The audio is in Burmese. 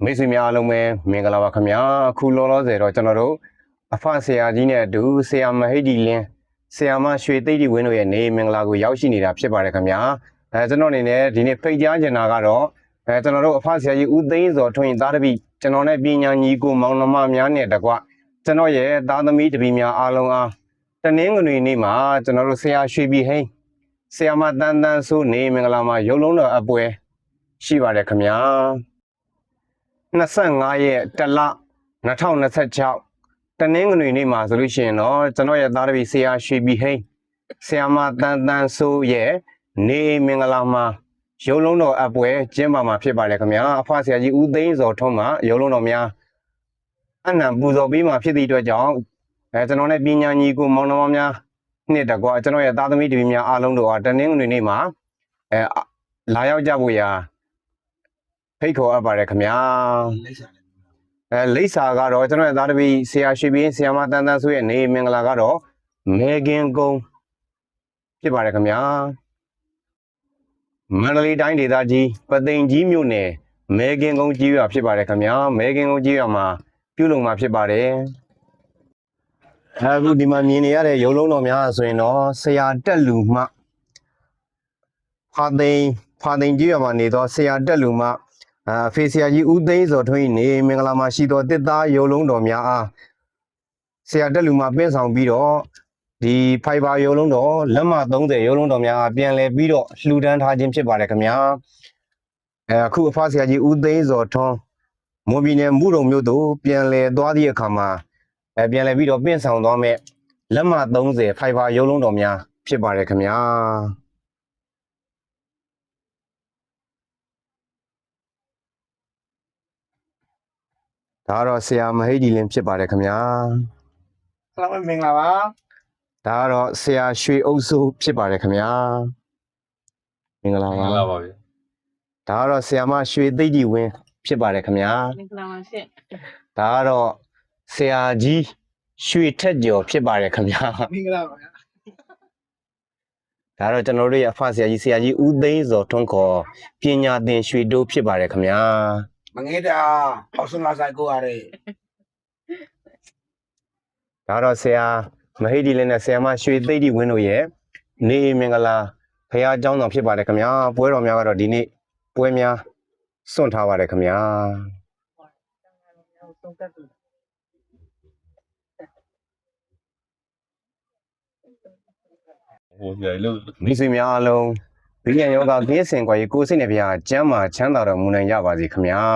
မိတ်ဆွေများအားလုံးပဲမင်္ဂလာပါခင်ဗျာအခုလောလောဆယ်တော့ကျွန်တော်တို့အဖဆရာကြီးနဲ့အတူဆရာမဟိတ်ဒီလင်းဆရာမရွှေသိတိဝင်းတို့ရဲ့နေမင်္ဂလာကိုရောက်ရှိနေတာဖြစ်ပါတယ်ခင်ဗျာကျွန်တော်အနေနဲ့ဒီနေ့ဖိတ်ကြားချင်တာကတော့ကျွန်တော်တို့အဖဆရာကြီးဦးသိန်းစောထွန်းသားတပည့်ကျွန်တော်နဲ့ပညာညီကိုမောင်နှမများနဲ့တကွကျွန်တော်ရဲ့သားသမီးတပည့်များအားလုံးအားတနင်္ဂနွေနေ့မှာကျွန်တော်တို့ဆရာရွှေပြည်ဟိန်းဆရာမတန်းတန်းဆိုနေမင်္ဂလာမှာရုပ်လုံးတော်အပွဲရှိပါတယ်ခင်ဗျာ25ရက်တလ2026တနင်္ဂနွေနေ့မှာဆိုလို့ရှိရင်တော့ကျွန်တော်ရဲ့သားတပည့်ဆရာရွှေပြည်ဟိန်းဆရာမတန်းတန်းဆိုရဲ့နေမင်္ဂလာမှာရုပ်လုံးတော်အပွဲကျင်းပမှာဖြစ်ပါတယ်ခင်ဗျာအဖဆရာကြီးဦးသိန်းစောထွန်းမှာရုပ်လုံးတော်များအနံပူဇော်ပေးမှာဖြစ်သည့်အတွက်ကြောင့်ကျွန်တော်နဲ့ပညာညီကိုမောင်နှမများနှစ်တကွာကျွန်တော်ရဲ့သားသမီးတပည့်များအားလုံးတို့အားတနင်္ဂနွေနေ့မှာလာရောက်ကြဖို့ရာဖိတ်ခေါ်အပ်ပါတယ်ခင်ဗျာလိပ်စာကတော့ကျွန်တော်ရဲ့သားတပည့်ဆရာရွှေပြည်ဆရာမတန်းတန်းဆိုရဲ့နေမင်္ဂလာကတော့မေကင်ကုန်းဖြစ်ပါတယ်ခင်ဗျာမန္တလေးတိုင်းဒေသကြီးပသိမ်ကြီးမြို့နယ်မေကင်ကုန်းကြီးရွာဖြစ်ပါတယ်ခင်ဗျာမေကင်ကုန်းကြီးရွာမှာပြုလုပ်မှာဖြစ်ပါတယ်အခုဒီမှာမြင်နေရတဲ့ရုပ်လုံးတော်များဆိုရင်တော့ဆရာတက်လူမှဖာသိမ်ကြီးရွာမှာနေတော့ဆရာတက်လူမှဖေဆရာကြီးဦးသိန်းစောထွန်းနေမင်္ဂလာမှာရှိသောတစ်သားရုပ်လုံးတော်များအားဆရာတက်လူမှပင့်ဆောင်ပြီးတော့ဒီဖိုင်ဘာရုပ်လုံးတော်လက်မ30ရုပ်လုံးတော်များပြန်လည်ပြီးတော့လှူဒန်းထားခြင်းဖြစ်ပါတယ်ခင်ဗျာအခုအဖဆရာကြီးဦးသိန်းစောထွန်းမွန်ပြည်နယ်မုရုံမြို့သို့ပြန်လည်သွားသည့်အခါမှာပြန်လည်ပြီးတော့ပင့်ဆောင်သွားမဲ့လက်မ30ဖိုင်ဘာရုပ်လုံးတော်များဖြစ်ပါတယ်ခင်ဗျာဒါကတော့ဆရာမဟိတ်ဒီလင်းဖြစ်ပါတယ်ခင်ဗျာအားလုံးမင်္ဂလာပါဒါကတော့ဆရာရွှေအုပ်စုဖြစ်ပါတယ်ခင်ဗျာမင်္ဂလာပါဗျာဒါကတော့ဆရာမရွှေသိတိဝင်းဖြစ်ပါတယ်ခင်ဗျာမင်္ဂလာပါရှင့်ဒါကတော့ဆရာကြီးရွှေထက်ကျော်ဖြစ်ပါတယ်ခင်ဗျာမင်္ဂလာပါဗျာဒါတော့ကျွန်တော်တို့ရဲ့အဖဆရာကြီးဦးသိန်းစောထွန်းခေါ်ပညာသင်ရွှေတိုးဖြစ်ပါတယ်ခင်ဗျာမငဲတာအောက်ဆုံးလာဆိုင်ကိုရတယ်ဒါတော့ဆရာမဟိတ်ဒီလင်းနဲ့ဆရာမရွှေသိတိဝင်းတို့ရဲ့နေမင်္ဂလာဖရာเจ้าတော်ဖြစ်ပါတယ်ခင်ဗျာပွဲတော်များကတော့ဒီနေ့ပွဲများစွန့်ထားပါတယ်ခင်ဗျာဟိုရလို့မိတ်ဆွေများအားလုံးဘိညာယောဂကင်းစင်ကွာရေကိုယ်စိတ်နဲ့ဖရာကျမ်းမာချမ်းသာတော်မူနိုင်ကြပါစေခင်ဗျာ